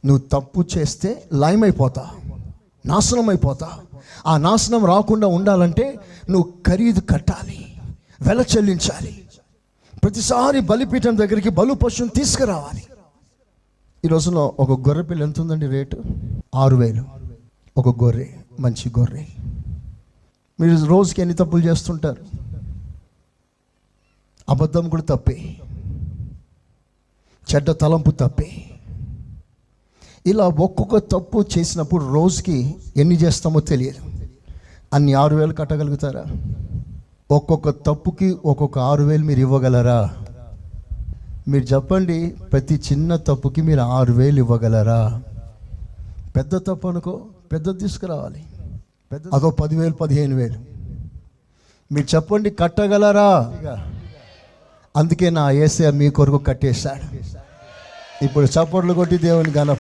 నువ్వు తప్పు చేస్తే లయమైపోతా, నాశనం అయిపోతా. ఆ నాశనం రాకుండా ఉండాలంటే నువ్వు ఖరీదు కట్టాలి, వెల చెల్లించాలి. ప్రతిసారి బలిపీఠం దగ్గరికి బలు పశువుని తీసుకురావాలి. ఈ రోజున ఒక గొర్రె పిల్ల ఎంత ఉందండి రేటు? 6,000 ఒక గొర్రె, మంచి గొర్రె. మీరు రోజుకి ఎన్ని తప్పులు చేస్తుంటారు? అబద్ధం కూడా తప్పే, చెడ్డ తలంపు తప్పే. ఇలా ఒక్కొక్క తప్పు చేసినప్పుడు రోజుకి ఎన్ని చేస్తామో తెలియదు. అన్ని 6,000 కట్టగలుగుతారా? ఒక్కొక్క తప్పుకి ఒక్కొక్క 6,000 మీరు ఇవ్వగలరా? మీరు చెప్పండి. ప్రతి చిన్న తప్పుకి మీరు 6,000 ఇవ్వగలరా? పెద్ద తప్పు అనుకో, పెద్దది తీసుకురావాలి. అదో 10,000 15,000 మీరు చెప్పండి, కట్టగలరా? అందుకే నా యేసయ్య మీ కొరకు కట్టేశాడు. ఇప్పుడు చప్పట్లు కొట్టి దేవుని ఘన